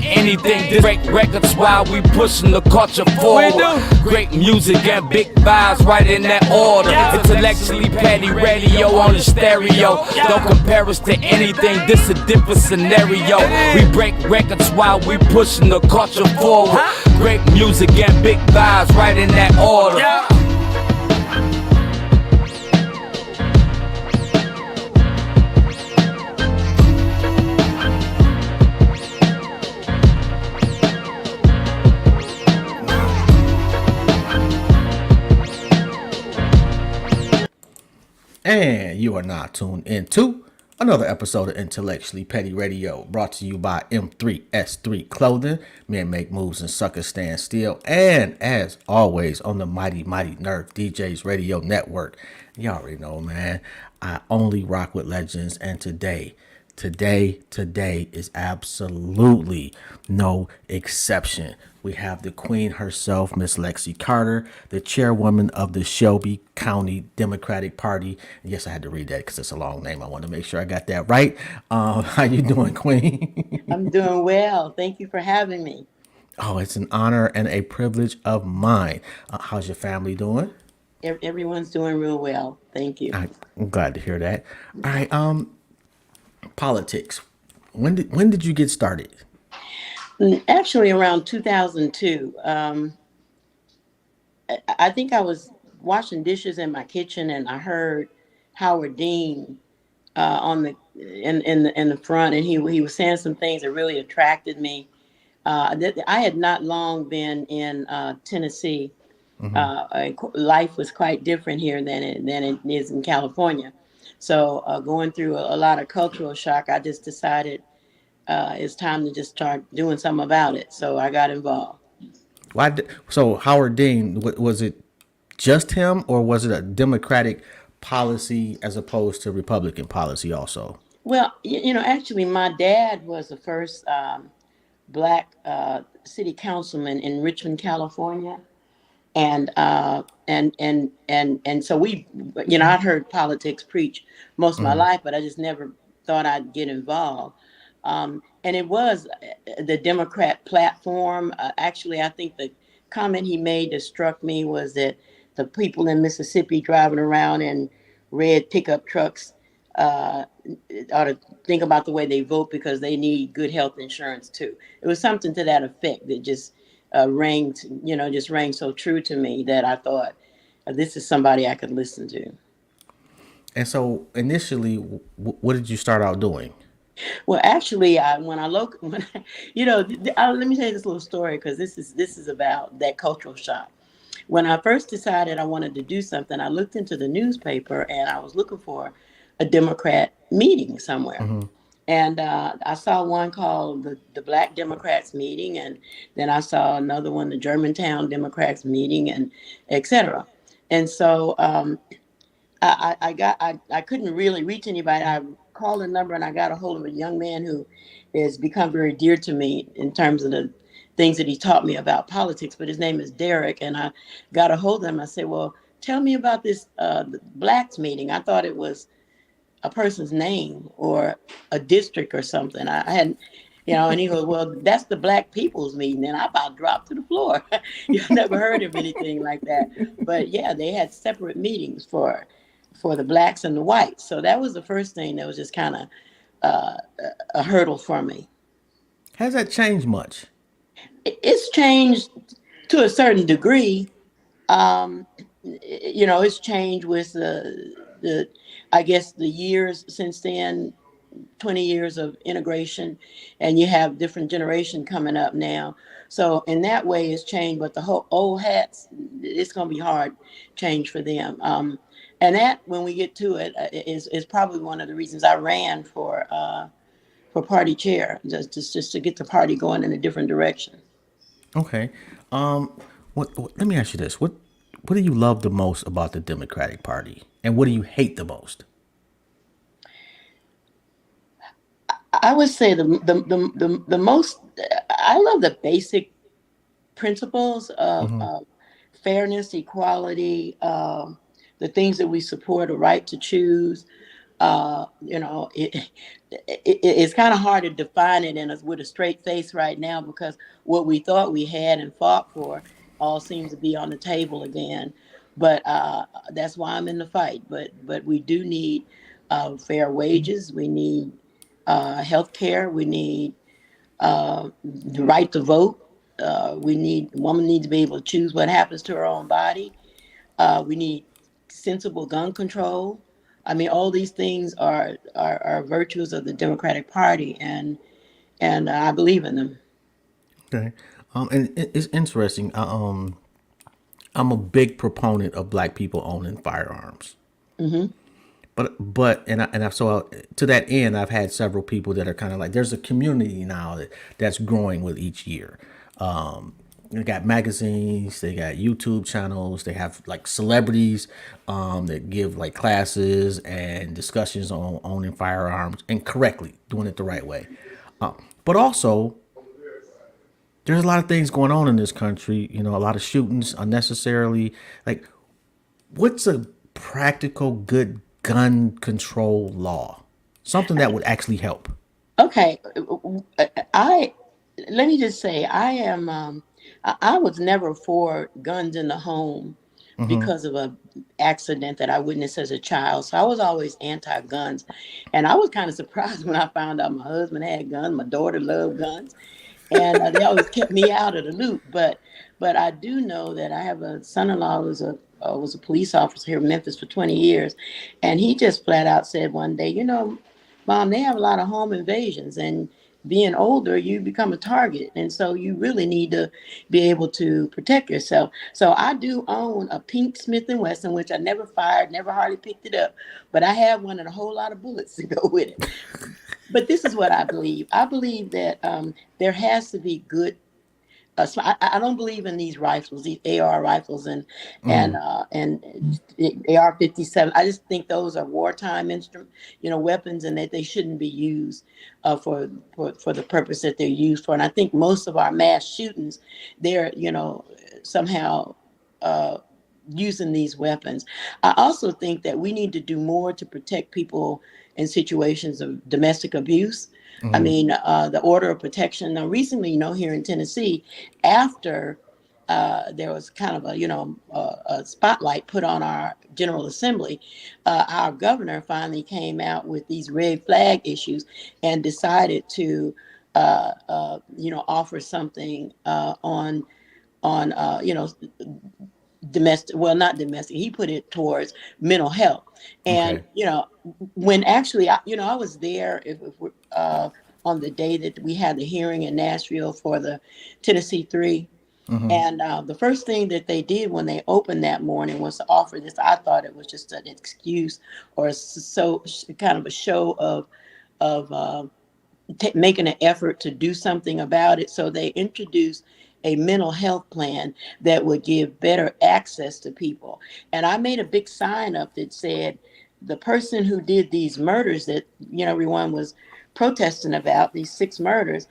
Anything, this great records while we pushing the culture forward. Great music and big vibes right in that order. Intellectually petty radio on the stereo. Don't compare us to anything, this a different scenario. We break records while we pushing the culture forward. Great music and big vibes right in that order. And you are now tuned into another episode of Intellectually Petty Radio, brought to you by M3S3 Clothing. Men make moves and suckers stand still. And as always, on the mighty Nervedjs Radio Network. You already know, man, I only rock with legends. And today is absolutely no exception. We have the queen herself, Miss Lexie Carter, the chairwoman of the Shelby County Democratic Party. And yes, I had to read that because it's a long name. I want to make sure I got that right. How you doing, queen? I'm doing well. Thank you for having me. Oh, it's an honor and a privilege of mine. How's your family doing? Everyone's doing real well. Thank you. I'm glad to hear that. All right. Politics. When did you get started? Actually, around 2002. I think I was washing dishes in my kitchen, and I heard Howard Dean on the in the front, and he was saying some things that really attracted me. I had not long been in Tennessee. Life was quite different here than it is in California. So going through a lot of cultural shock, I just decided it's time to just start doing something about it. So I got involved. So Howard Dean, was it just him, or was it a Democratic policy as opposed to Republican policy also? Well, actually, my dad was the first black city councilman in Richmond, California. And so we, I'd heard politics preach most of my life, but I just never thought I'd get involved. And it was the Democrat platform. Actually, I think the comment he made that struck me was that the people in Mississippi driving around in red pickup trucks ought to think about the way they vote because they need good health insurance too. It was something to that effect that just rang so true to me that I thought this is somebody I could listen to. And so initially, what did you start out doing? Well, actually, let me tell you this little story because this is about that cultural shock. When I first decided I wanted to do something, I looked into the newspaper and I was looking for a Democrat meeting somewhere. Mm-hmm. And I saw one called the Black Democrats meeting, and then I saw another one, the Germantown Democrats meeting, and et cetera. And so I couldn't really reach anybody. I called a number and I got a hold of a young man who has become very dear to me in terms of the things that he taught me about politics, but his name is Derek. And I got a hold of him. I said, well, tell me about this Blacks meeting. I thought it was a person's name or a district or something. I hadn't, and he goes, well, that's the Black People's meeting. And I about dropped to the floor. You've never heard of anything like that. But yeah, they had separate meetings for the Blacks and the whites. So that was the first thing that was just kind of a hurdle for me. Has that changed much? It's changed to a certain degree. It's changed with the I guess the years since then, 20 years of integration, and you have different generation coming up now. So in that way it's changed, but the whole old hats, it's going to be hard change for them. And that, when we get to it, is probably one of the reasons I ran for party chair, just to get the party going in a different direction. Okay. Let me ask you this. What do you love the most about the Democratic Party? And what do you hate the most? I would say the most, I love the basic principles of fairness, equality, the things that we support, a right to choose, It's kind of hard to define it with a straight face right now, because what we thought we had and fought for all seems to be on the table again. But that's why I'm in the fight. But we do need fair wages. We need health care. We need the right to vote. We need women need to be able to choose what happens to her own body. We need sensible gun control. I mean, all these things are virtues of the Democratic Party, and I believe in them. Okay. And it's interesting. I'm a big proponent of black people owning firearms. Hmm. So to that end, I've had several people that are kind of like, there's a community now that's growing with each year. They got magazines, they got YouTube channels, they have like celebrities that give like classes and discussions on owning firearms and correctly doing it the right way. But also, there's a lot of things going on in this country. You know, a lot of shootings unnecessarily. Like, what's a practical good gun control law? Something that would actually help. Okay, I let me just say I am. I was never for guns in the home because of a accident that I witnessed as a child. So I was always anti-guns, and I was kind of surprised when I found out my husband had guns. My daughter loved guns, and they always kept me out of the loop. But I do know that I have a son-in-law who was a police officer here in Memphis for 20 years, and he just flat out said one day, Mom, they have a lot of home invasions, and being older, you become a target, and so you really need to be able to protect yourself. So I do own a pink Smith and Wesson, which I never fired, never hardly picked it up, but I have one and a whole lot of bullets to go with it. But this is what I believe. I believe that there has to be good. So I don't believe in these rifles, these AR rifles and AR-57. I just think those are wartime weapons, and that they shouldn't be used for the purpose that they're used for. And I think most of our mass shootings, they're somehow uh, using these weapons. I also think that we need to do more to protect people in situations of domestic abuse. I mean, the order of protection. Now, recently, here in Tennessee, after there was kind of a spotlight put on our General Assembly, our governor finally came out with these red flag issues and decided to, offer something on domestic, well, not domestic, he put it towards mental health. And Okay. when actually I was there, on the day that we had the hearing in Nashville for the Tennessee 3. And the first thing that they did when they opened that morning was to offer this. I thought it was just an excuse, or kind of a show of making an effort to do something about it. So they introduced a mental health plan that would give better access to people. And I made a big sign up that said, the person who did these murders that everyone was protesting about, these 6 murders,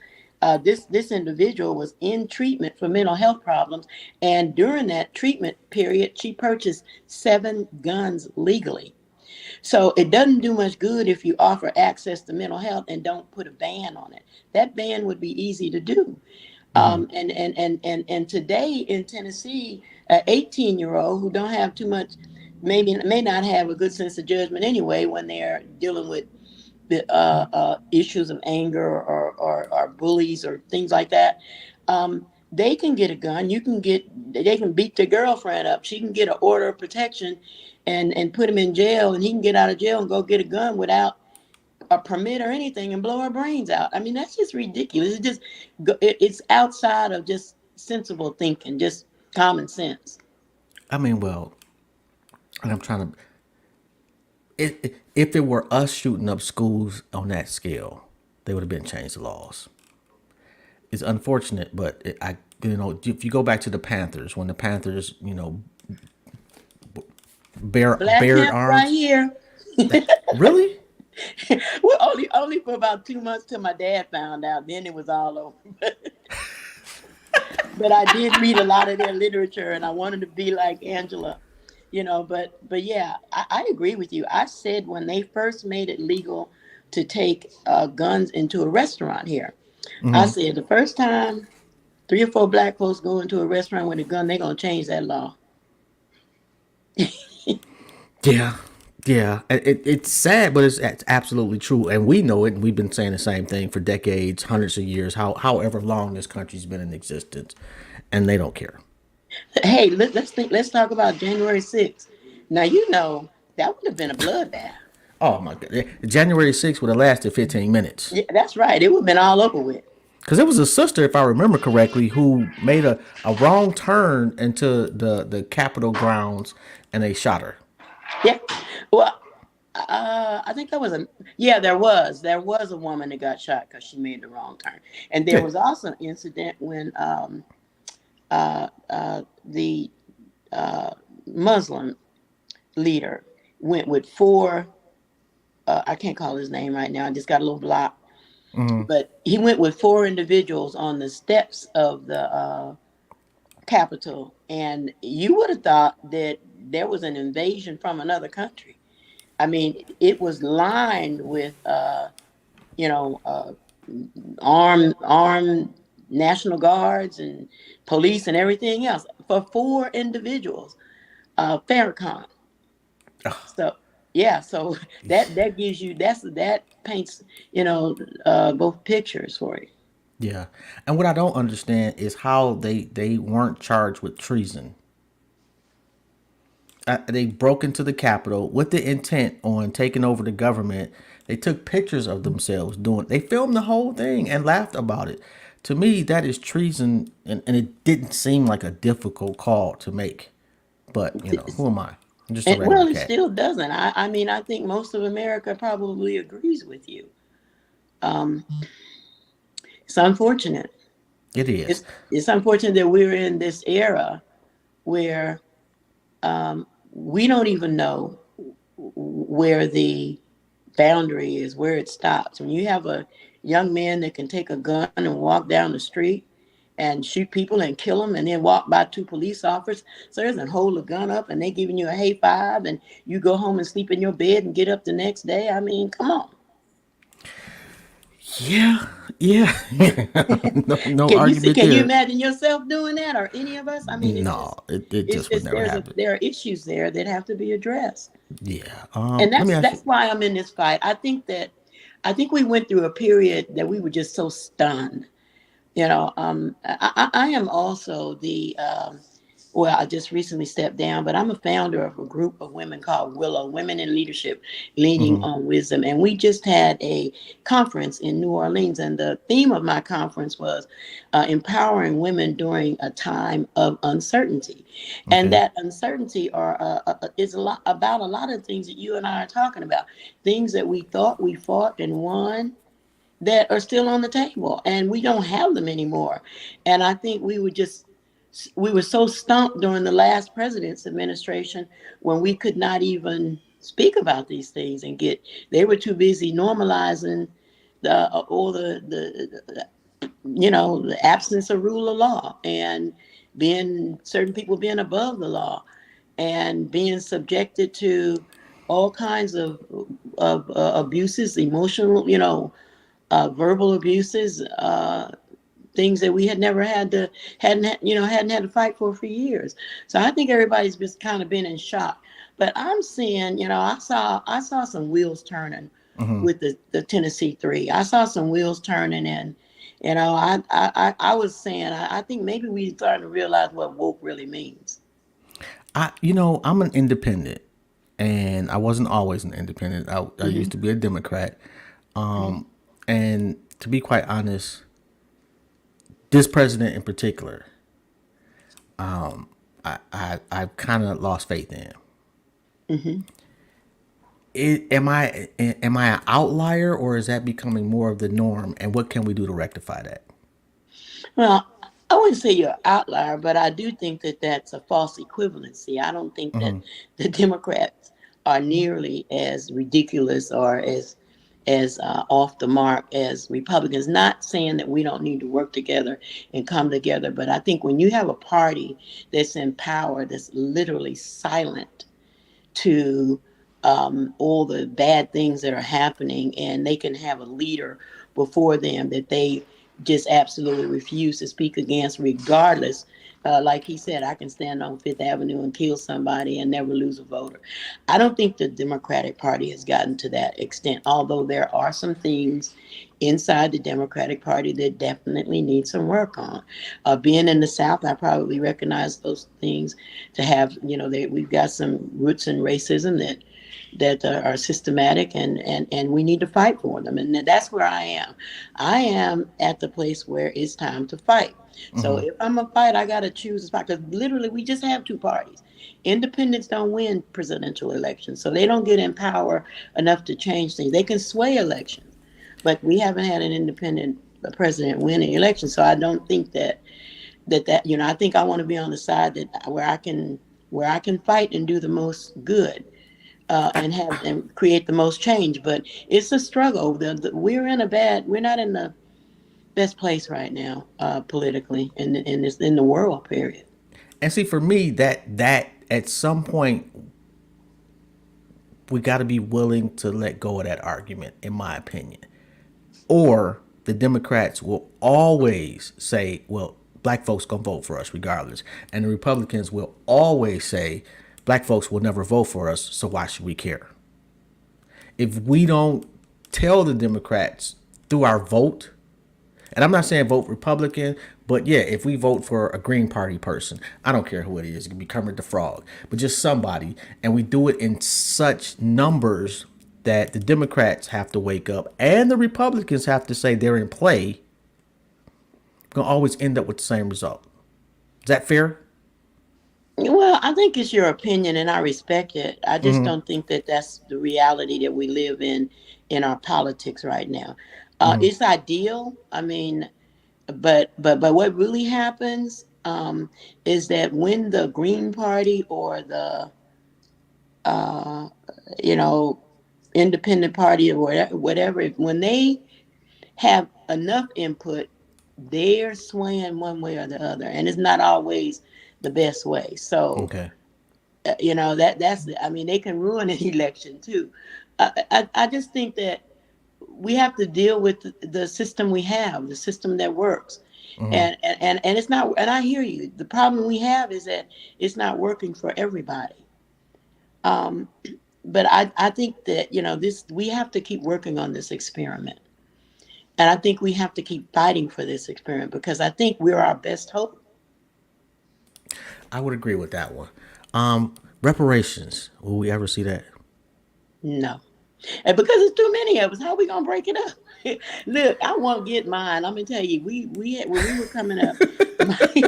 this individual was in treatment for mental health problems, and during that treatment period, she purchased 7 guns legally. So it doesn't do much good if you offer access to mental health and don't put a ban on it. That ban would be easy to do. And today in Tennessee, an 18-year-old who don't have too much, maybe may not have a good sense of judgment anyway when they're dealing with the issues of anger or bullies or things like that. They can get a gun. They can beat their girlfriend up. She can get an order of protection and put him in jail, and he can get out of jail and go get a gun without a permit or anything and blow her brains out. I mean, that's just ridiculous. It's outside of just sensible thinking, just common sense. I mean, well, and I'm trying to. If it were us shooting up schools on that scale, they would have been changed the laws. It's unfortunate, but if you go back to the Panthers, when the Panthers, Black bared Panther right arms, here. really? Well, only for about 2 months till my dad found out. Then it was all over. But I did read a lot of their literature, and I wanted to be like Angela. but yeah, I agree with you. I said when they first made it legal to take guns into a restaurant here, I Hmm. said the first time three or four black folks go into a restaurant with a gun, they're gonna change that law. Yeah, yeah. It's sad, but it's absolutely true, and we know it. And we've been saying the same thing for decades, hundreds of years, however long this country's been in existence, and they don't care. Hey, let's talk about January 6th. Now that would have been a bloodbath. Oh my God, January 6th would have lasted 15 minutes. Yeah, that's right. It would have been all over with. Because it was a sister, if I remember correctly, who made a wrong turn into the Capitol grounds, and they shot her. Yeah. Well, I think that was a yeah. There was a woman that got shot because she made the wrong turn, and there Yeah. was also an incident when the Muslim leader went with four. I can't call his name right now. I just got a little block. But he went with four individuals on the steps of the Capitol, and you would have thought that there was an invasion from another country. I mean, it was lined with, you know, armed National Guards and police and everything else for four individuals. Farrakhan. So yeah, so that gives you that paints both pictures for you. Yeah, and what I don't understand is how they weren't charged with treason. They broke into the Capitol with the intent on taking over the government. They took pictures of themselves doing. They filmed the whole thing and laughed about it. To me, that is treason, and it didn't seem like a difficult call to make. But who am I? I'm just a And regular well, it cat. still doesn't. I mean, I think most of America probably agrees with you. Um, it's unfortunate. It is. It's unfortunate that we're in this era where we don't even know where the boundary is, where it stops. When you have a young man that can take a gun and walk down the street and shoot people and kill them, and then walk by two police officers and hold a gun up, and they giving you a hey five, and you go home and sleep in your bed and get up the next day. I mean, come on. Yeah, yeah. No Can you see? argument Can you there. imagine yourself doing that, or any of us? I mean, No, it it's just would just never happen. there are issues there that have to be addressed. Yeah. And Let me ask that's you. why I'm in this fight. I think we went through a period that we were just so stunned. I am also well, I just recently stepped down, but I'm a founder of a group of women called Willow, Women in Leadership, Leaning Hmm. on Wisdom. And we just had a conference in New Orleans. And the theme of my conference was empowering women during a time of uncertainty. And Okay. that uncertainty is about a lot of things that you and I are talking about, things that we thought we fought and won that are still on the table, and we don't have them anymore. And I think we were so stumped during the last president's administration when we could not even speak about these things and get they were too busy normalizing the absence of rule of law, and being certain people being above the law and being subjected to all kinds of abuses, emotional, verbal abuses, things that we had never hadn't had to fight for years. So I think everybody's just kind of been in shock. But I'm seeing, I saw some wheels turning Hmm. with the Tennessee Three. I saw some wheels turning, and I was saying I think maybe we starting to realize what woke really means. I'm an independent, and I wasn't always an independent. I Hmm. used to be a Democrat, and to be quite honest, this president in particular, I've kind of lost faith in. Hmm. Am I an outlier, or is that becoming more of the norm? And what can we do to rectify that? Well, I wouldn't say you're an outlier, but I do think that that's a false equivalency. I don't think that the Democrats are nearly as ridiculous or off the mark as Republicans. Not saying that we don't need to work together and come together, but I think when you have a party that's in power, that's literally silent to all the bad things that are happening, and they can have a leader before them that they just absolutely refuse to speak against, regardless. Like he said, I can stand on Fifth Avenue and kill somebody and never lose a voter. I don't think the Democratic Party has gotten to that extent, although there are some things inside the Democratic Party that definitely need some work on. Being in the South, I probably recognize those things to have, we've got some roots in racism that are systematic, and we need to fight for them. And that's where I am. I am at the place where it's time to fight. So if I'm a fight, I got to choose a spot, because literally we just have two parties. Independents don't win presidential elections, so they don't get in power enough to change things. They can sway elections, but we haven't had an independent president win an election. So I don't think that I think I want to be on the side that where I can fight and do the most good, and create the most change. But it's a struggle. We're not in the best place right now, politically, in the world. Period. And see, for me, that at some point we got to be willing to let go of that argument, in my opinion. Or the Democrats will always say, well, black folks gonna vote for us regardless. And the Republicans will always say, black folks will never vote for us, so why should we care? If we don't tell the Democrats through our vote, and I'm not saying vote Republican, but yeah, if we vote for a Green Party person, I don't care who it is, it can be Kermit the Frog, but just somebody, and we do it in such numbers that the Democrats have to wake up and the Republicans have to say they're in play, we're going to always end up with the same result. Is that fair? Well, I think it's your opinion, and I respect it. I just don't think that that's the reality that we live in our politics right now. It's ideal. I mean, but what really happens, is that when the Green Party or the uh, you know independent party or whatever, when they have enough input, they're swaying one way or the other, and it's not always the best way. So Okay. I mean, they can ruin an election too. I just think that we have to deal with the system we have, the system that works. And it's not, and I hear you. The problem we have is that it's not working for everybody. Um, but I think that, we have to keep working on this experiment. And I think we have to keep fighting for this experiment, because I think we're our best hope. I would agree with that one. Reparations. Will we ever see that? No. And because it's too many of us, how are we gonna break it up? Look, I won't get mine. I'm gonna tell you, when we were coming up, my,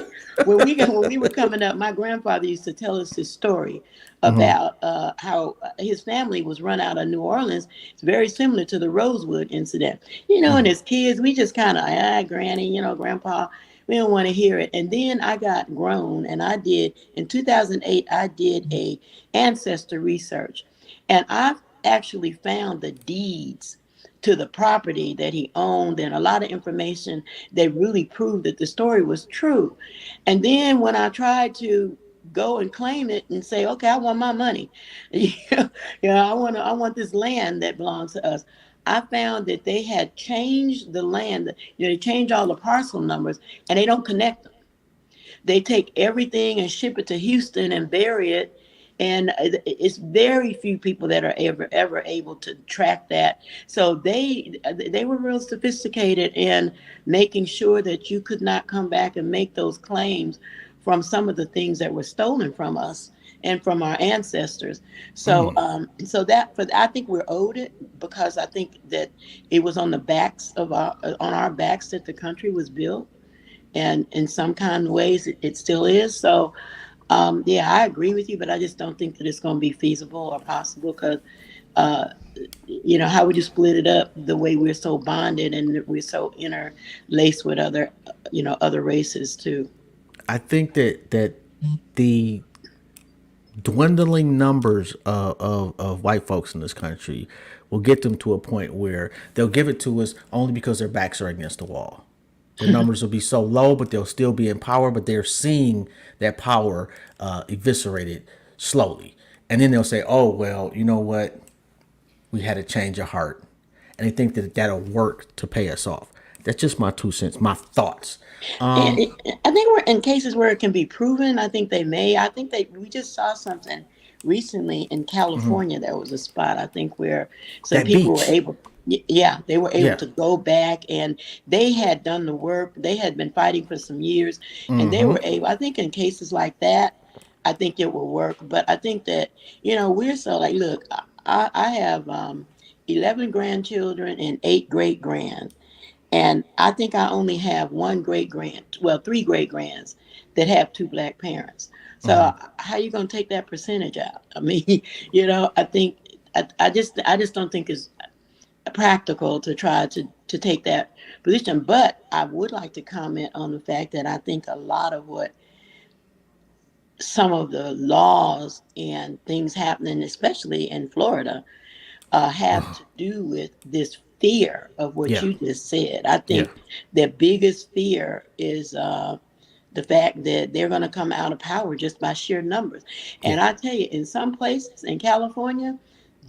when we were coming up, my grandfather used to tell us this story about how his family was run out of New Orleans. It's very similar to the Rosewood incident. And as kids, we just kind of, Granny, Grandpa, we don't want to hear it. And then I got grown, and in 2008, I did a ancestor research, and I actually found the deeds to the property that he owned, and a lot of information that really proved that the story was true. And then when I tried to go and claim it and say, okay, I want my money, I want this land that belongs to us, I found that they had changed the land. They changed all the parcel numbers, and they don't connect them. They take everything and ship it to Houston and bury it. And it's very few people that are ever able to track that. So they were real sophisticated in making sure that you could not come back and make those claims from some of the things that were stolen from us and from our ancestors. So I think we're owed it, because I think that it was on our backs that the country was built, and in some kind of ways it still is. So yeah, I agree with you, but I just don't think that it's going to be feasible or possible, because how would you split it up the way we're so bonded and we're so interlaced with other races too. I think that the dwindling numbers of white folks in this country will get them to a point where they'll give it to us only because their backs are against the wall. Their numbers will be so low, but they'll still be in power, but they're seeing that power eviscerated slowly. And then they'll say, oh, well, you know what? We had a change of heart. And they think that that'll work to pay us off. That's just my 2 cents, my thoughts. I think we're in cases where it can be proven. I think they may. I think we just saw something recently in California. There was a spot, I think, where some That people were beach. able, yeah, they were able Yeah. to go back, and they had done the work. They had been fighting for some years, and they were able, I think in cases like that, I think it will work. But I think that, we're so like, look, I have 11 grandchildren and 8 great grands. And I think I only have one great grand, well, 3 great grands that have 2 black parents. So how you gonna take that percentage out? I mean, I think I just don't think it's practical to try to take that position. But I would like to comment on the fact that I think a lot of what some of the laws and things happening, especially in Florida, have to do with this fear of what Yeah. you just said. I Yeah. think their biggest fear is the fact that they're going to come out of power just by sheer numbers. Yeah. And I tell you, in some places in California,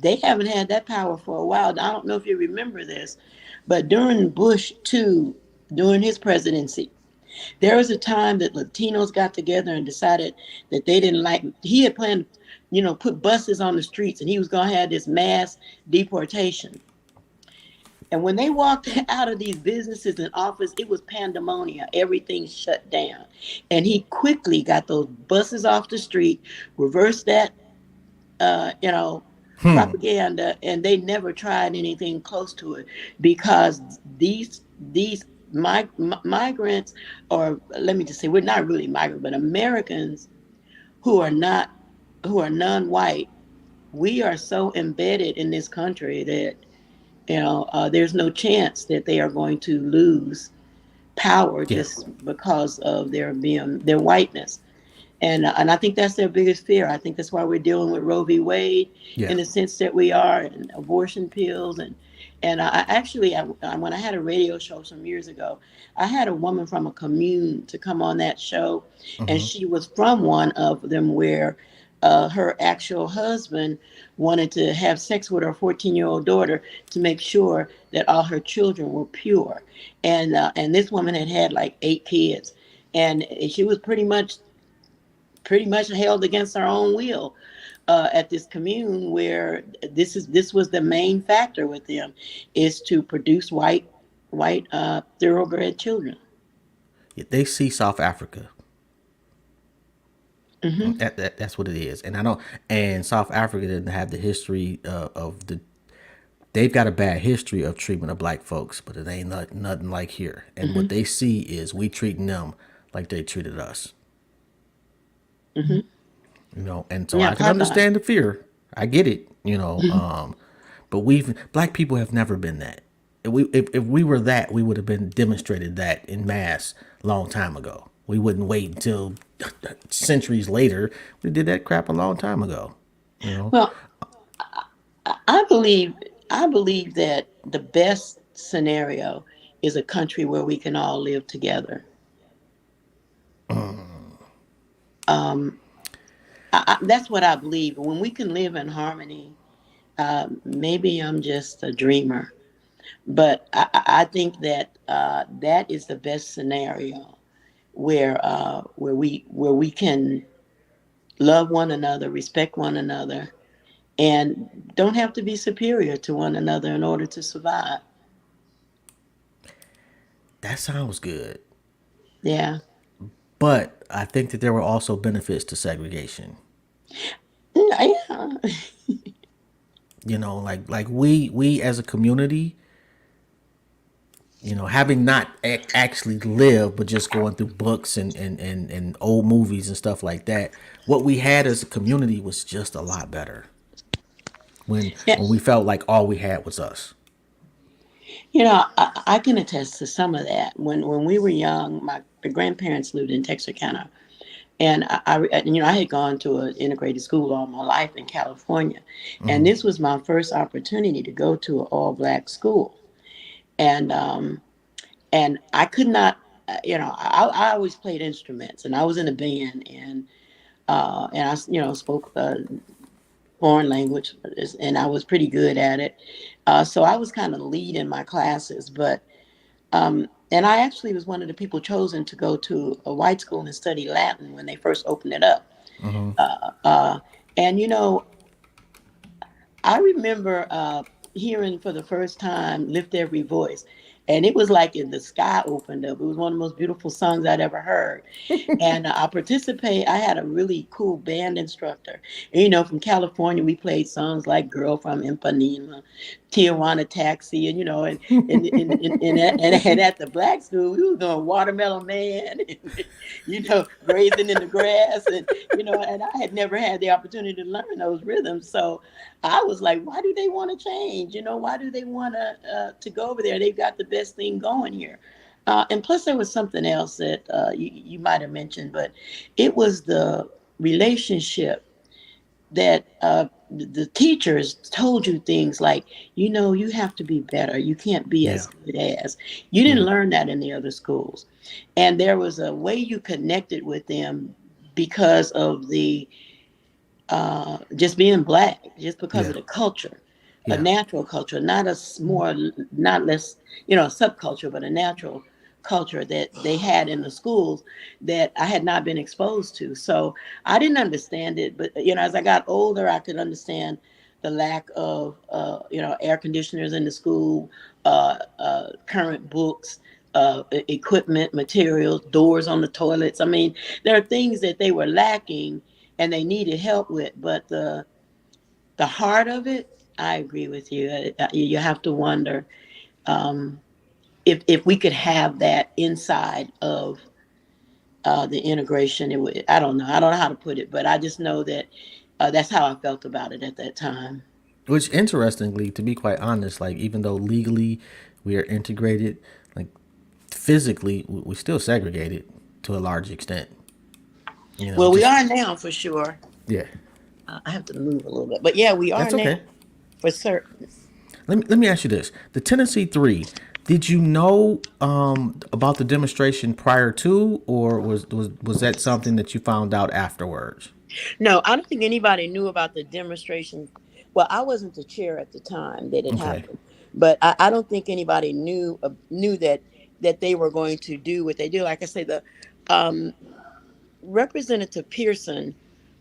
they haven't had that power for a while. I don't know if you remember this, but during Bush 2, during his presidency, there was a time that Latinos got together and decided that they didn't like, he had planned, put buses on the streets, and he was going to have this mass deportation. And when they walked out of these businesses and office, it was pandemonium. Everything shut down. And he quickly got those buses off the street, reversed that, uh, you know, propaganda, and they never tried anything close to it because these migrants, or let me just say, we're not really migrants, but Americans who are not who are non-white, we are so embedded in this country that there's no chance that they are going to lose power Yeah. just because of their whiteness. And I think that's their biggest fear. I think that's why we're dealing with Roe v. Wade Yeah. in the sense that we are, and abortion pills, and I actually, when I had a radio show some years ago, I had a woman from a commune to come on that show, and she was from one of them where her actual husband wanted to have sex with her 14-year-old daughter to make sure that all her children were pure, and this woman had had like 8 kids, and she was pretty much held against our own will at this commune where this was the main factor with them, is to produce white thoroughbred children. They see South Africa. Hmm. That's what it is. And I know, and South Africa didn't have the history of the. They've got a bad history of treatment of black folks, but it ain't nothing like here. And what they see is we treating them like they treated us. Hmm. And so Yeah, I can apartheid. understand the fear. I get it. But black people have never been that. If we were that, we would have been demonstrated that in mass long time ago. We wouldn't wait until centuries later. We did that crap a long time ago. You know. Well, I believe I believe that the best scenario is a country where we can all live together. Um, that's what I believe. When we can live in harmony, maybe I'm just a dreamer, but I think that that is the best scenario where we can love one another, respect one another, and don't have to be superior to one another in order to survive. That sounds good. Yeah. But I think that there were also benefits to segregation. Yeah. Like we as a community, having not actually lived, but just going through books and old movies and stuff like that, what we had as a community was just a lot better when Yeah. when we felt like all we had was us. I can attest to some of that. When we were young, my grandparents lived in Texarkana, And I had gone to an integrated school all my life in California, and Mm-hmm. this was my first opportunity to go to an all black school. And I could not, I always played instruments, and I was in a band, and I, spoke foreign language, and I was pretty good at it. So I was kind of lead in my classes, but and I actually was one of the people chosen to go to a white school and study Latin when they first opened it up. Mm-hmm. Uh, uh, and I remember hearing for the first time "Lift Every Voice," and it was like in the sky opened up. It was one of the most beautiful songs I'd ever heard. And I had a really cool band instructor. And, from California, we played songs like "Girl from Ipanema," "Tijuana Taxi," and at the black school, we were doing "Watermelon Man," and, "Grazing in the Grass," and I had never had the opportunity to learn those rhythms. So I was like, why do they want to change? Why do they want to go over there? They've got the best thing going here. And plus, there was something else that you might have mentioned, but it was the relationship that the teachers told you things like, you have to be better. You can't be Yeah. as good as. You didn't Yeah. learn that in the other schools. And there was a way you connected with them because of the just being black, just because Yeah. of the culture, a Yeah. natural culture, not a more, not less, a subculture, but a natural culture that they had in the schools that I had not been exposed to. So I didn't understand it, but as I got older, I could understand the lack of, air conditioners in the school, current books. Equipment, materials, doors on the toilets. I mean, there are things that they were lacking and they needed help with. But the heart of it, I agree with you. You have to wonder um, if we could have that inside of the integration. It would. I don't know how to put it, but I just know that that's how I felt about it at that time. Which, interestingly, to be quite honest, like even though legally we are integrated, like physically we still segregated to a large extent. Well, we Just are now for sure. yeah. I have to move a little bit, but yeah, we are That's now okay. for certain. Let me ask you this: the Tennessee Three. Did you know about the demonstration prior to, or was that something that you found out afterwards? No, I don't think anybody knew about the demonstration. Well, I wasn't the chair at the time that it Okay. happened, but I don't think anybody knew that they were going to do what they do. Like I say, the um, Representative Pearson,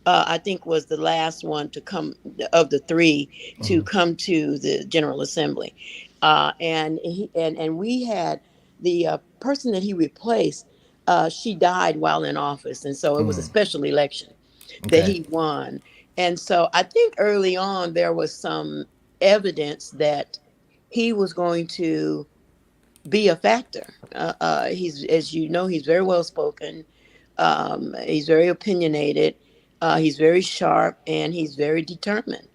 I think, was the last one to come of the three to Hmm. come to the General Assembly, and we had the person that he replaced. She died while in office, and so it was a special election that Okay. he won. And so I think early on there was some evidence that he was going to be a factor. He's, as you know, he's very well spoken. He's very opinionated. He's very sharp, and he's very determined.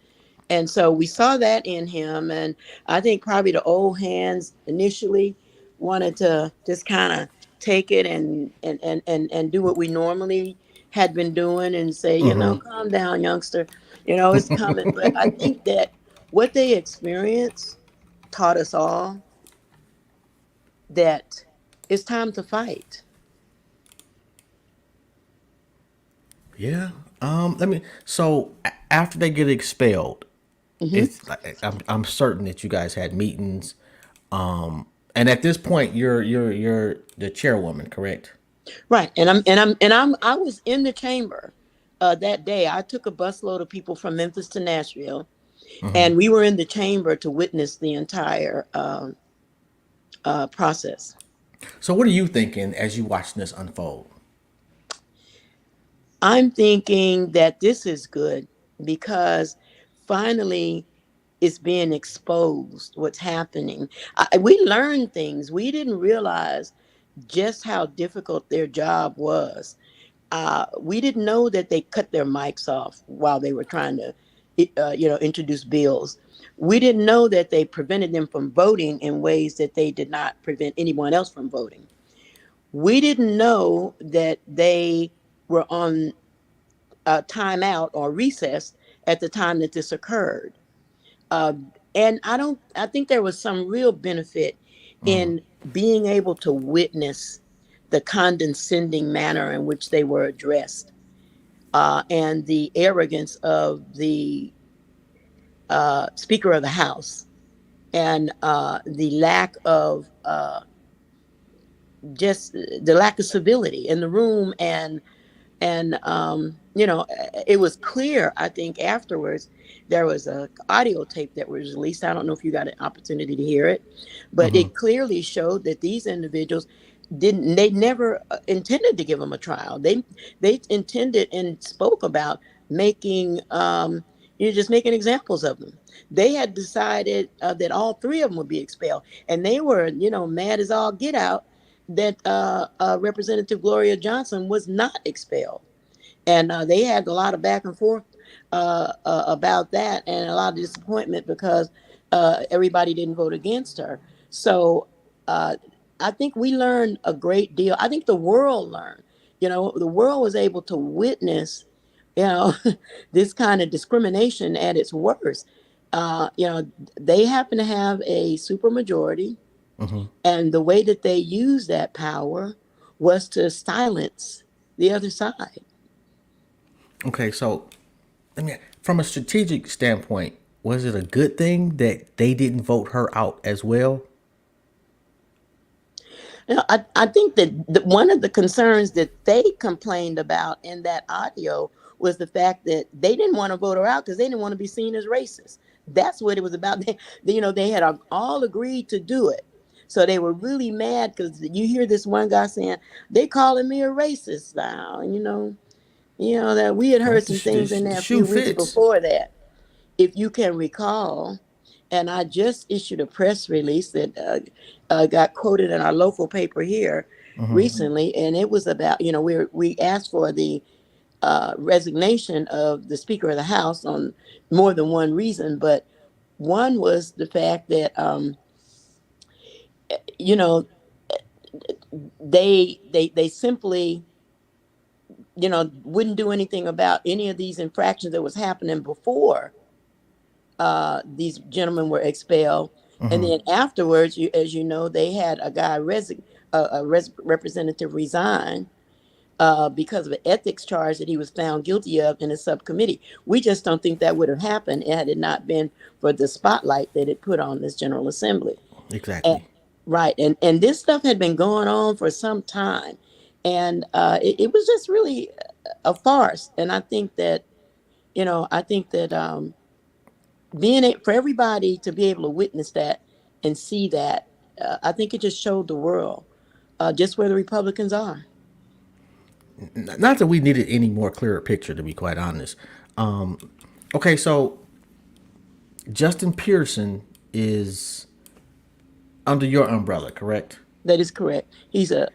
And so we saw that in him. And I think probably the old hands initially wanted to just kind of take it and do what we normally had been doing and say, Hmm. calm down, youngster. It's coming. But I think that what they experienced taught us all that it's time to fight. Yeah. Let me. So after they get expelled, Hmm. it's like I'm certain that you guys had meetings. And at this point, you're the chairwoman, correct? Right. I was in the chamber that day. I took a busload of people from Memphis to Nashville, and we were in the chamber to witness the entire process. So what are you thinking as you watch this unfold? I'm thinking that this is good because finally it's being exposed what's happening. We learned things. We didn't realize just how difficult their job was. We didn't know that they cut their mics off while they were trying to, introduce bills. We didn't know that they prevented them from voting in ways that they did not prevent anyone else from voting. We didn't know that they were on timeout or recess at the time that this occurred. Uh, and I think there was some real benefit in being able to witness the condescending manner in which they were addressed, and the arrogance of the Speaker of the House, and the lack of just the lack of civility in the room. And it was clear, I think, afterwards. There was a audio tape that was released. I don't know if you got an opportunity to hear it, but Mm-hmm. it clearly showed that these individuals they never intended to give them a trial. They intended and spoke about making just making examples of them. They had decided that all three of them would be expelled, and they were mad as all get out that Representative Gloria Johnson was not expelled. And they had a lot of back and forth about that, and a lot of disappointment because everybody didn't vote against her. So uh, I think we learned a great deal. I think the world learned. The world was able to witness, you know, this kind of discrimination at its worst. They happen to have a supermajority, Mm-hmm. and the way that they used that power was to silence the other side. Okay, so I mean, from a strategic standpoint, was it a good thing that they didn't vote her out as well? I think that one of the concerns that they complained about in that audio was the fact that they didn't want to vote her out because they didn't want to be seen as racist. That's what it was about. They had all agreed to do it. So they were really mad because you hear this one guy saying, they calling me a racist now. And, that we had Well, heard some things in the there a shoe few weeks fits. before that, if you can recall. And I just issued a press release that got quoted in our local paper here recently, and it was about we asked for the resignation of the Speaker of the House on more than one reason, but one was the fact that you know they simply wouldn't do anything about any of these infractions that was happening before these gentlemen were expelled. And then afterwards, as you know, they had a guy, representative, resign because of an ethics charge that he was found guilty of in a subcommittee. We just don't think that would have happened had it not been for the spotlight that it put on this General Assembly. And, Exactly. right. And this stuff had been going on for some time. And it was just really a farce. And I think that for everybody to be able to witness that and see that, I think it just showed the world just where the Republicans are. Not that we needed any more clearer picture, to be quite honest. Um, okay, so Justin Pearson is under your umbrella, correct? That is correct. He's a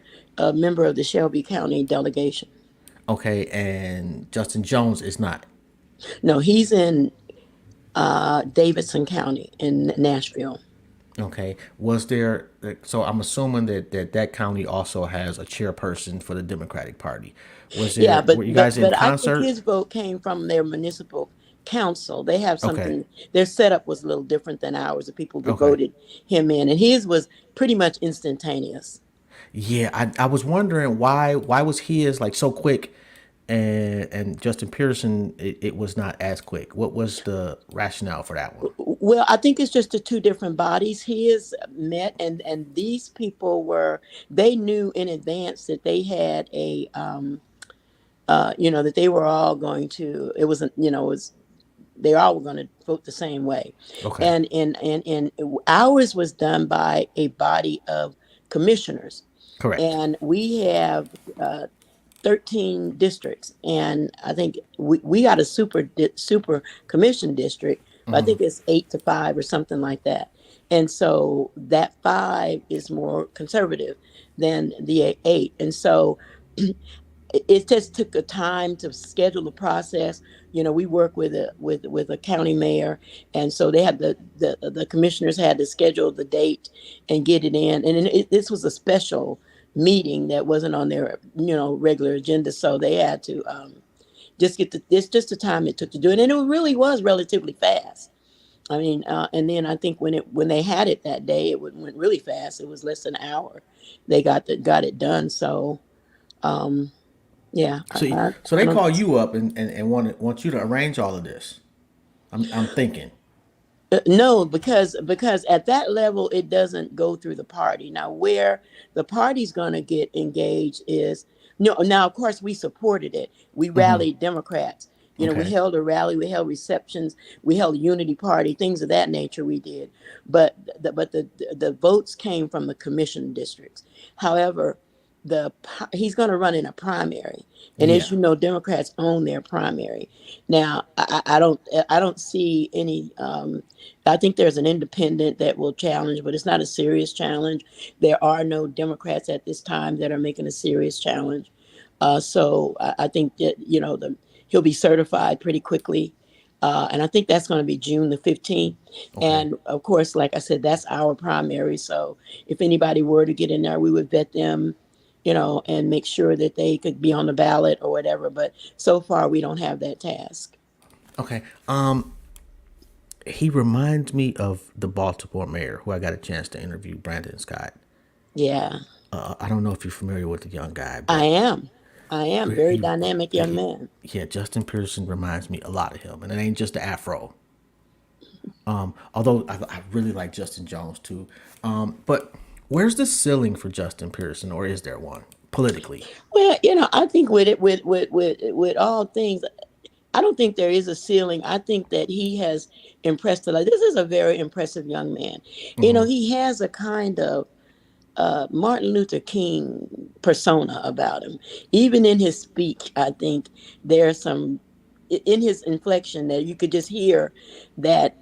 member of the Shelby County delegation. Okay, and Justin Jones is not. No, he's in Davidson County in Nashville. Okay, was there? So I'm assuming that county also has a chairperson for the Democratic Party. Was Yeah, there? but Were you but guys in but I think concert? his vote came from their municipal council. They have Okay. something. Their setup was a little different than ours. The people that Okay. voted him in, and his was pretty much instantaneous. Yeah, I was wondering why was his like so quick, and Justin Pearson it was not as quick. What was the rationale for that one? Well, I think it's just the two different bodies he has met, and these people they knew in advance that they had that they were all going to. It wasn't, it was they all were going to vote the same way, Okay. and ours was done by a body of commissioners, Correct. and we have 13 districts, and I think we got a super commission district, but I think it's 8 to 5 or something like that. And so that 5 is more conservative than the 8. And so it just took a time to schedule the process. We work with a county mayor, and so they had the commissioners had to schedule the date and get it in. And this was a special meeting that wasn't on their regular agenda, so they had to just get just the time it took to do it, and it really was relatively fast. I mean, and then I think when they had it that day, went really fast. It was less than an hour. They got it done. So yeah, So I they don't. call you up and want you to arrange all of this. I'm thinking. No, because at that level it doesn't go through the party. Now, where the party's going to get engaged is no. Now, of course, we supported it. We rallied Democrats. We Okay. held a rally, we held receptions, we held a unity party, things of that nature. We did, but the votes came from the commission districts. However, he's going to run in a primary, and as Yeah. you know, Democrats own their primary. Now, I don't see any. I think there's an independent that will challenge, but it's not a serious challenge. There are no Democrats at this time that are making a serious challenge. So I think that he'll be certified pretty quickly, and I think that's going to be June the 15th. Okay. And of course, like I said, that's our primary. So if anybody were to get in there, we would vet them, and make sure that they could be on the ballot or whatever. But so far, we don't have that task. Okay. He reminds me of the Baltimore mayor who I got a chance to interview, Brandon Scott. Yeah, I don't know if you're familiar with the young guy, I but am. I am very he, dynamic young man. yeah, Justin Pearson reminds me a lot of him, and it ain't just the afro. Although I really like Justin Jones too. But where's the ceiling for Justin Pearson, or is there one politically? Well, I think with it, with all things, I don't think there is a ceiling. I think that he has impressed a lot. This is a very impressive young man. He has a kind of Martin Luther King persona about him. Even in his speech, I think there's some in his inflection that you could just hear that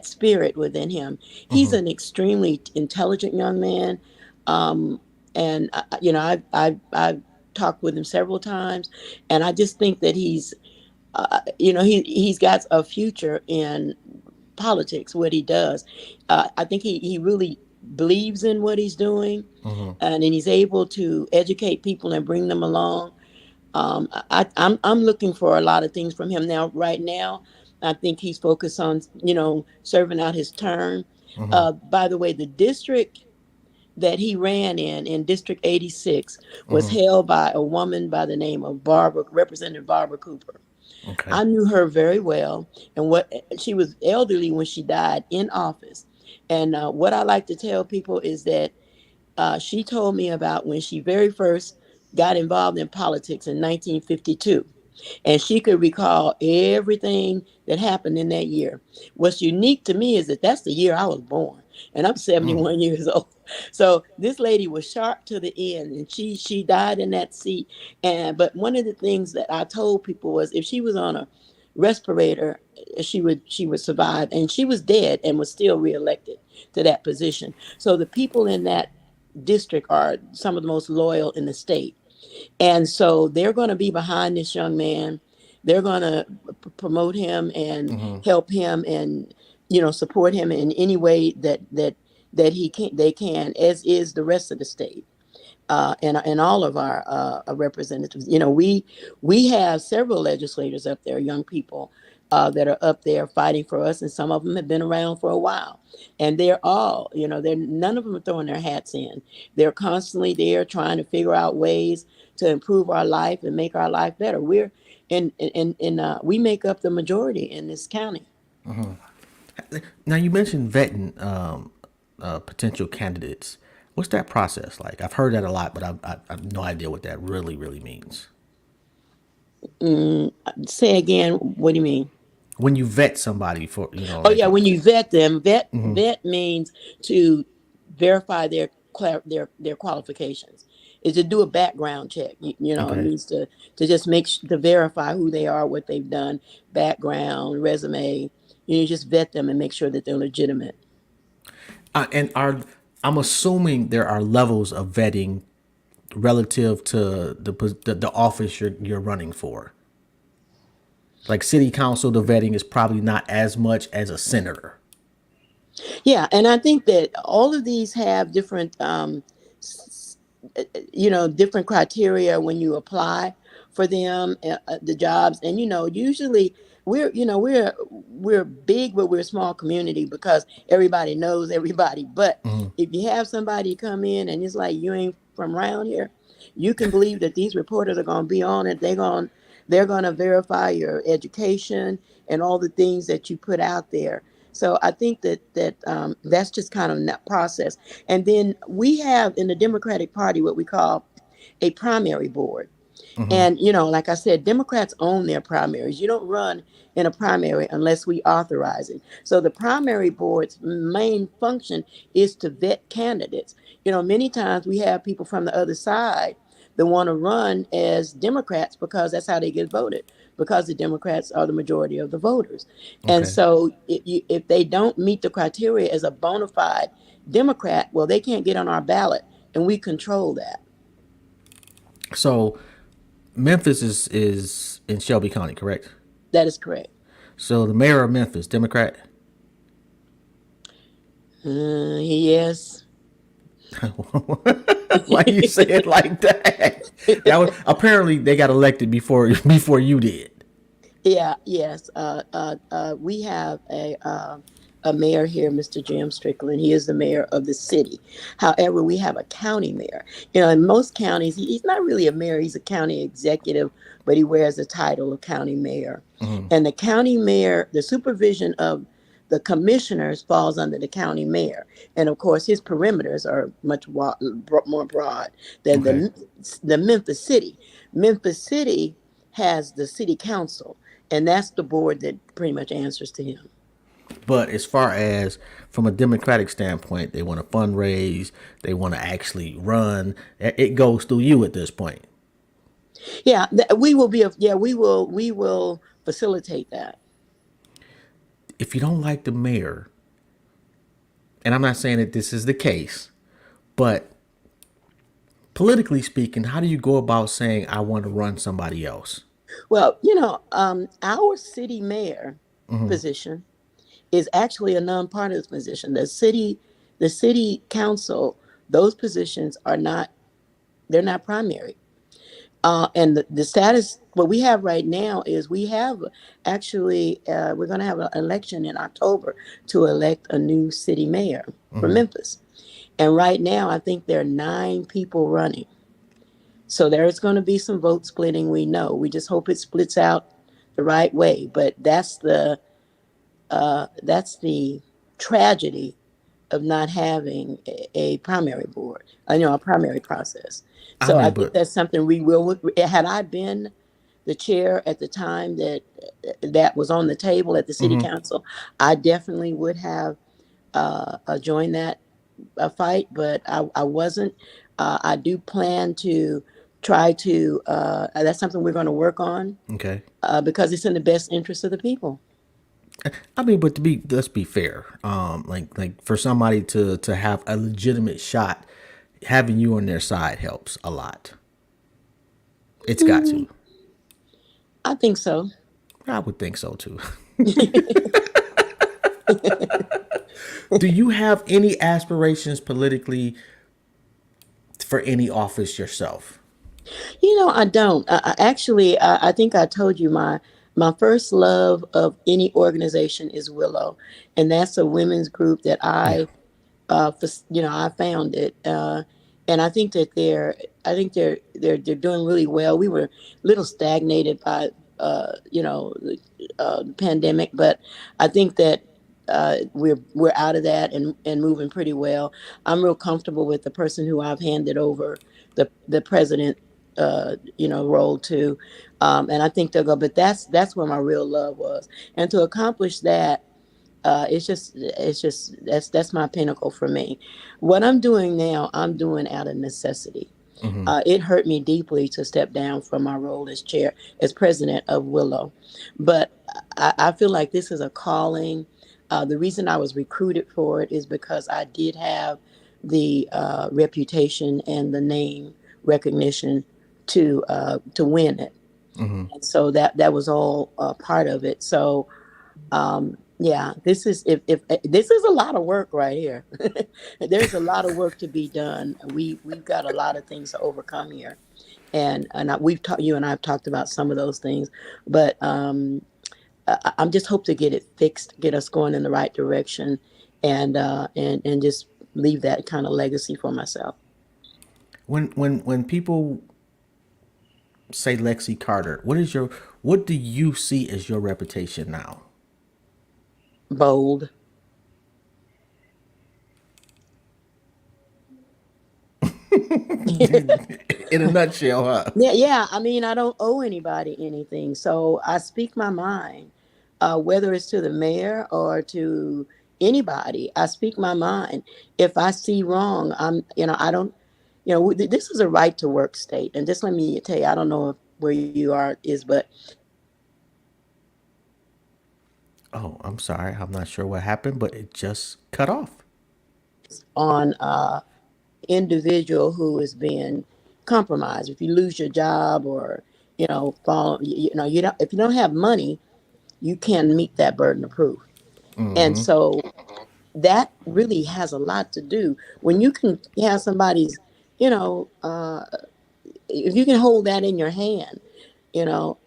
spirit within him. He's an extremely intelligent young man, and I've talked with him several times, and I just think that he's got a future in politics, what he does. I think he really believes in what he's doing, and then he's able to educate people and bring them along. I'm looking for a lot of things from him now. Right now, I think he's focused on serving out his term. By the way, the district that he ran in District 86 was held by a woman by the name of Representative Barbara Cooper. Okay. I knew her very well, and she was elderly when she died in office. And what I like to tell people is that she told me about when she very first got involved in politics in 1952. And she could recall everything that happened in that year. What's unique to me is that that's the year I was born, and I'm 71 years old. So this lady was sharp to the end, and she died in that seat. But one of the things that I told people was if she was on a respirator, she would survive, and she was dead and was still reelected to that position. So the people in that district are some of the most loyal in the state. And so they're going to be behind this young man. They're going to promote him and help him and support him in any way that they can, as is the rest of the state. And all of our representatives. We have several legislators up there, young people that are up there fighting for us, and some of them have been around for a while. And they're all, they're none of them are throwing their hats in. They're constantly there trying to figure out ways to improve our life and make our life better. We make up the majority in this county. Now you mentioned vetting potential candidates. What's that process like? I've heard that a lot, but I have no idea what that really means. Say again, what do you mean? When you vet somebody for, Oh like, yeah, when you vet them, vet means to verify their qualifications. Is to do a background check. It okay. means to just to verify who they are, what they've done, background, resume. Just vet them and make sure that they're legitimate. And I'm assuming there are levels of vetting relative to the office you're running for. Like city council, the vetting is probably not as much as a senator. Yeah, and I think that all of these have different different criteria when you apply for them, the jobs. And usually we're big, but we're a small community because everybody knows everybody. But if you have somebody come in and it's like you ain't from around here, you can believe that these reporters are going to be on it. They're going to verify your education and all the things that you put out there. So I think that that's just kind of that process. And then we have in the Democratic Party what we call a primary board. And, like I said, Democrats own their primaries. You don't run in a primary unless we authorize it. So the primary board's main function is to vet candidates. Many times we have people from the other side that want to run as Democrats because that's how they get voted, because the Democrats are the majority of the voters. And Okay. so if they don't meet the criteria as a bona fide Democrat, well, they can't get on our ballot, and we control that. So Memphis is in Shelby County, correct? That is correct. So the mayor of Memphis, Democrat. Yes. Why you say it like that? That was apparently they got elected before you did. Yeah, yes. We have a mayor here, Mr. Jim Strickland. He is the mayor of the city. However, we have a county mayor. In most counties, he's not really a mayor. He's a county executive, but he wears the title of county mayor. And the county mayor, the supervision of the commissioners falls under the county mayor. And of course, his perimeters are much more broad than Okay. the Memphis city. Memphis city has the city council, and that's the board that pretty much answers to him. But as far as from a democratic standpoint, they want to fundraise, they want to actually run. It goes through you at this point. Yeah, we will facilitate that. If you don't like the mayor, and I'm not saying that this is the case, but politically speaking, how do you go about saying I want to run somebody else? Well, our city mayor position is actually a nonpartisan position. The city council, those positions are not, they're not primary. And the status, what we have right now is we have actually, we're going to have an election in October to elect a new city mayor for Memphis. And right now, I think there are 9 people running. So there's going to be some vote splitting. We know. We just hope it splits out the right way. But that's the tragedy of not having a primary board, a primary process. I So I mean, think but that's something we will. Had I been the chair at the time that was on the table at the city council, I definitely would have joined that fight, but I wasn't. I do plan to try to. That's something we're going to work on okay. because it's in the best interest of the people. I mean, but let's be fair. Like for somebody to have a legitimate shot, having you on their side helps a lot. It's got to. I think so. I would think so too. Do you have any aspirations politically for any office yourself? I don't. Actually, I think I told you my first love of any organization is Willow, and that's a women's group that Yeah. I founded, and I think they're doing really well. We were a little stagnated by the pandemic, but I think that we're out of that and moving pretty well. I'm real comfortable with the person who I've handed over the president role to, and I think they'll go. But that's where my real love was, and to accomplish that, it's just that's my pinnacle for me. What I'm doing now, I'm doing out of necessity. It hurt me deeply to step down from my role as president of Willow, but I feel like this is a calling. The reason I was recruited for it is because I did have the reputation and the name recognition to win it, and so that was all part of it. So Yeah, this is if this is a lot of work right here. There's a lot of work to be done. We've got a lot of things to overcome here, we've talked. You and I've talked about some of those things, but I'm just hope to get it fixed, get us going in the right direction, and just leave that kind of legacy for myself. When people say Lexie Carter, what do you see as your reputation now? Bold. In a nutshell, huh? Yeah, yeah. I mean, I don't owe anybody anything, so I speak my mind, whether it's to the mayor or to anybody. I speak my mind. If I see wrong, I don't. This is a right to work state, and just let me tell you, I don't know if where you are is, but Oh, I'm sorry. I'm not sure what happened, but it just cut off. on individual who is being compromised. If you lose your job or fall, you don't if you don't have money, you can't meet that burden of proof. And so that really has a lot to do when you can have somebody's, you know, if you can hold that in your hand, you know,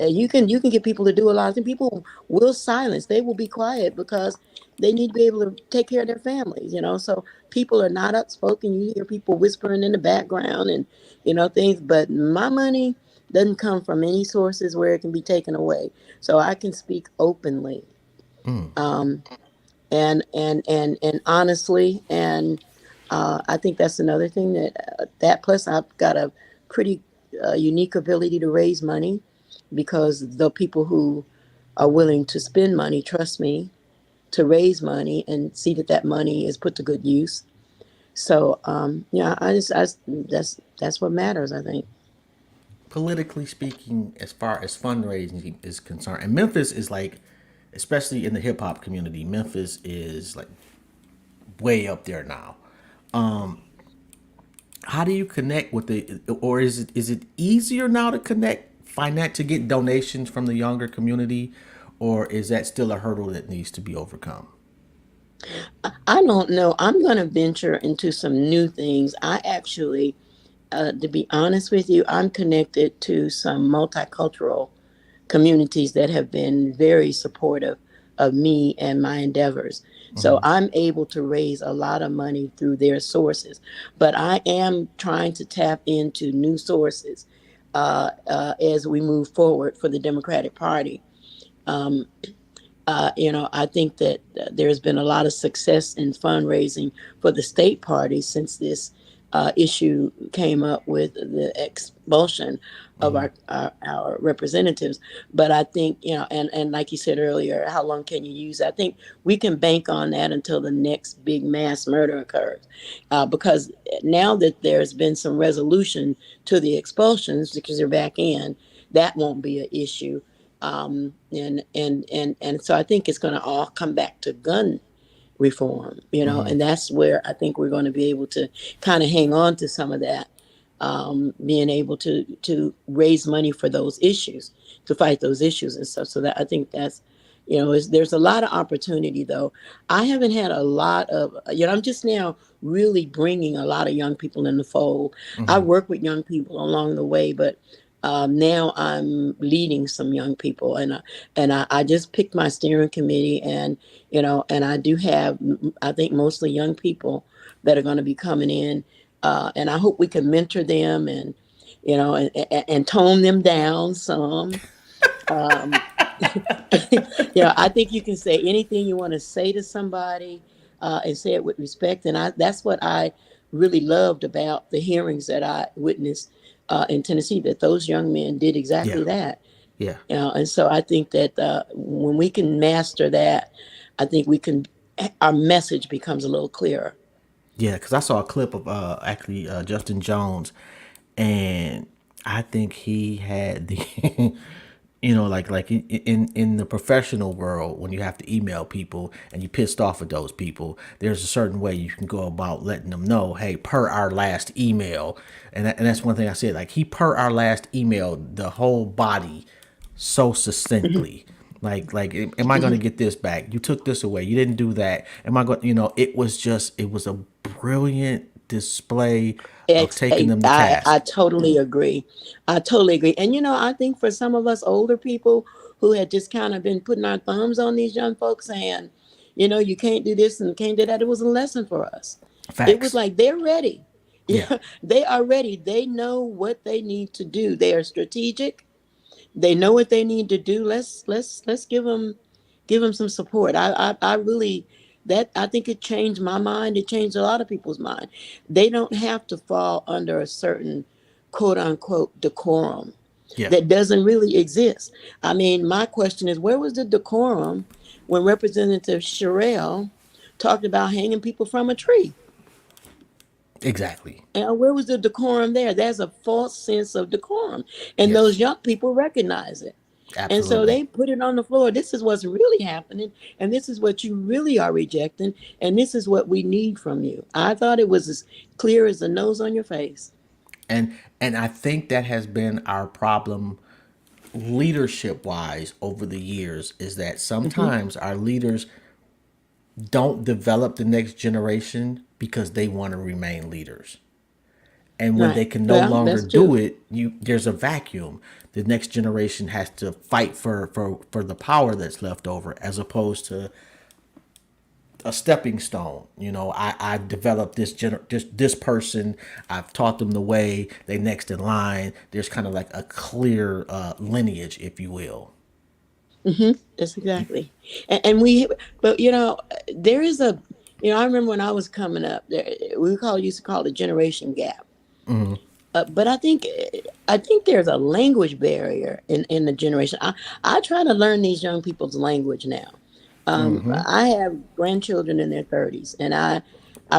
you can get people to do a lot of things. People will silence. They will be quiet because they need to be able to take care of their families. So people are not outspoken. You hear people whispering in the background and things. But my money doesn't come from any sources where it can be taken away. So I can speak openly, um, and honestly, and I think that's another thing that plus I've got a pretty unique ability to raise money because the people who are willing to spend money trust me to raise money and see that that money is put to good use. So yeah, that's what matters, I think. Politically speaking, as far as fundraising is concerned, and Memphis is like, especially in the hip hop community, Memphis is like way up there now. How do you connect with or is it easier now to connect, to get donations from the younger community, or is that still a hurdle that needs to be overcome? I don't know. I'm going to venture into some new things. I actually, to be honest with you, I'm connected to some multicultural communities that have been very supportive of me and my endeavors. So I'm able to raise a lot of money through their sources, but I am trying to tap into new sources as we move forward for the Democratic Party. Um, I think that there's been a lot of success in fundraising for the state party since this issue came up with the expulsion of our representatives. But I think, and like you said earlier, how long can you use that? I think we can bank on that until the next big mass murder occurs. Because now that there's been some resolution to the expulsions, because they're back in, that won't be an issue. And so I think it's going to all come back to gun reform, and that's where I think we're going to be able to kind of hang on to some of that, being able to raise money for those issues, to fight those issues and stuff. So that I think that's, there's a lot of opportunity though. I haven't had a lot of, I'm just now really bringing a lot of young people in the fold. I work with young people along the way, but now I'm leading some young people, and I just picked my steering committee, and I do have, I think, mostly young people that are going to be coming in, and I hope we can mentor them and and tone them down some. Um, I think you can say anything you want to say to somebody, and say it with respect. And that's what I really loved about the hearings that I witnessed in Tennessee, that those young men did Yeah, exactly that. yeah, And so I think that when we can master that, I think our message becomes a little clearer. yeah. Because I saw a clip of actually Justin Jones, and I think he had the like in the professional world, when you have to email people and you pissed off at those people, there's a certain way you can go about letting them know, hey, per our last email. And that's one thing I said, like, he per our last email the whole body so succinctly Am I going to get this back? You took this away. You didn't do that. Am I going? It was a brilliant display of taking them to I task. totally agree. I totally agree. And I think for some of us older people who had just kind of been putting our thumbs on these young folks saying, you can't do this and can't do that, it was a lesson for us. It was Facts. like they're ready. Yeah. Yeah, they are ready. They know what they need to do. They are strategic. They know what they need to do. Let's give them some support. I really, that I think it changed my mind. It changed a lot of people's mind. They don't have to fall under a certain quote unquote decorum Yeah. that doesn't really exist. I mean, my question is, where was the decorum when Representative Sherrill talked about hanging people from a tree? Exactly. And where was the decorum there? There's a false sense of decorum, and those Yes. young people recognize it. And so Absolutely. they put it on the floor. This is what's really happening, and this is what you really are rejecting, and this is what we need from you. I thought it was as clear as the nose on your face. And I think that has been our problem leadership wise over the years is that Hmm. sometimes our leaders don't develop the next generation because they want to remain leaders. And when they Right. can no Well, longer that's do true. it, there's a vacuum. The next generation has to fight for the power that's left over, as opposed to a stepping stone. I've developed this person. I've taught them the way. They next in line. There's kind of like a clear lineage, if you will. That's exactly. And but there is I remember when I was coming up, used to call it a generation gap. But I think there's a language barrier in the generation. I try to learn these young people's language now. I have grandchildren in their 30s, and I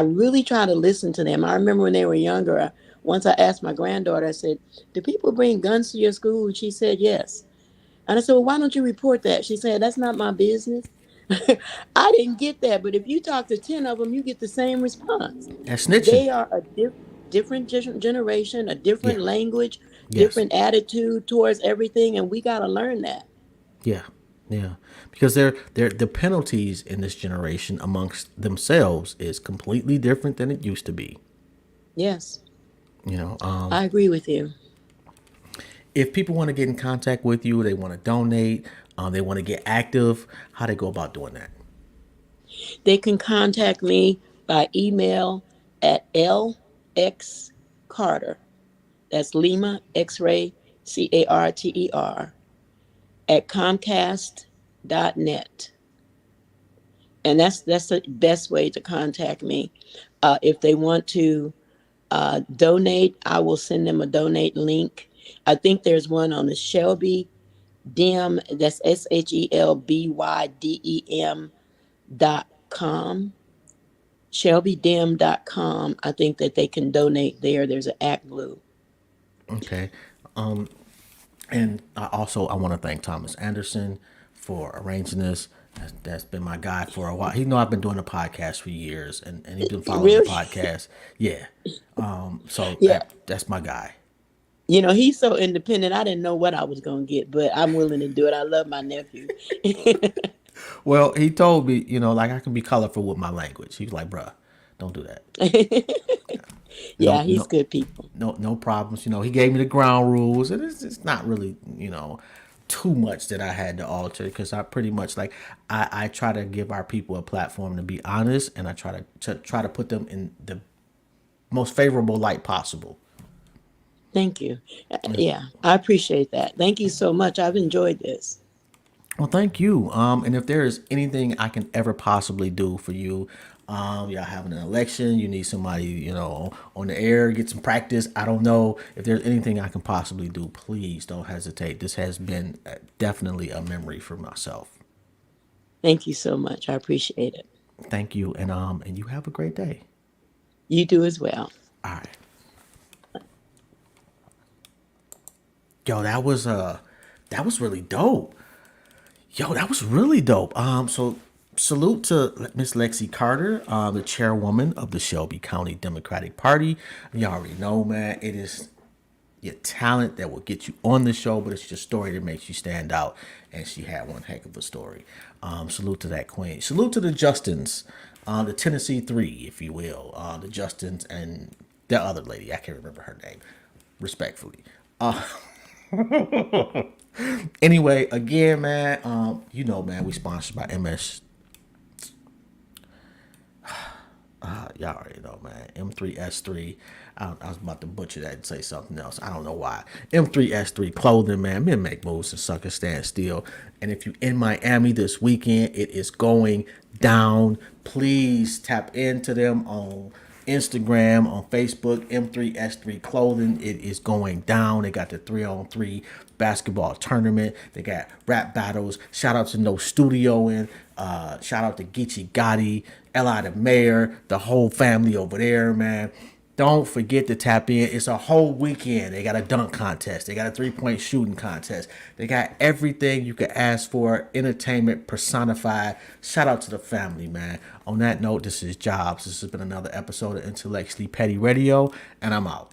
really try to listen to them. I remember when they were younger. Once I asked my granddaughter, I said, "Do people bring guns to your school?" And she said, "Yes." And I said, "Well, why don't you report that?" She said, "That's not my business." I didn't get that, but if you talk to 10 of them, you get the same response. That's snitching. They are a different generation, a Yeah. different language, Yes. different attitude towards everything, and we got to learn that. Yeah. Yeah. Because they're the penalties in this generation amongst themselves is completely different than it used to be. Yes, You know, I agree with you. if people want to get in contact with you, they want to donate, they want to get active, how they go about doing that? They can contact me by email at lxcarter. That's Lima X-ray Carter at Comcast.net. And that's the best way to contact me. If they want to donate, I will send them a donate link. I think there's one on the Shelby Dim. That's ShelbyDem.com. ShelbyDem.com. I think that they can donate there. There's an Act Blue. Okay. And I want to thank Thomas Anderson for arranging this. That's been my guy for a while. He know I've been doing a podcast for years, and he's been following the Really? podcast. Yeah. So Yeah. that's my guy. He's so independent. I didn't know what I was going to get, but I'm willing to do it. I love my nephew. Well, he told me, like I can be colorful with my language. He was like, "Bruh, don't do that. Yeah, No, he's no, good people. no problems." He gave me the ground rules, and it's not really, too much that I had to alter because I pretty much I try to give our people a platform to be honest, and I try to put them in the most favorable light possible. Thank you. Yeah, I appreciate that. Thank you so much. I've enjoyed this. Well, thank you. And if there is anything I can ever possibly do for you, y'all having an election, you need somebody, on the air, get some practice. I don't know if there's anything I can possibly do. Please don't hesitate. This has been definitely a memory for myself. Thank you so much. I appreciate it. Thank you, and you have a great day. You do as well. All right, yo, that was really dope. Yo, that was really dope. So salute to Miss Lexie Carter, the chairwoman of the Shelby County Democratic Party. You already know, man. your talent that will get you on the show, but it's your story that makes you stand out. And she had one heck of a story. Salute to that queen. Salute to the Justins, the Tennessee Three, if you will. The Justins and the other lady. I can't remember her name. Respectfully. Anyway, again, man, man, we sponsored by MS. Y'all already know, man. M3S3. I was about to butcher that and say something else. I don't know why. M3S3 clothing, man. Men make moves and suckers stand still. And if you're in Miami this weekend, it is going down. Please tap into them on Instagram, on Facebook, M3S3 clothing. It is going down. They got the 3-on-3 basketball tournament. They got rap battles. Shout out to No Studio in. Shout out to Geechee Gotti, Eli the Mayor, the whole family over there, man. Don't forget to tap in. It's a whole weekend. They got a dunk contest. They got a 3-point shooting contest. They got everything you could ask for. Entertainment personified. Shout out to the family, man. On that note, this is Jobs. This has been another episode of Intellectually Petty Radio, and I'm out.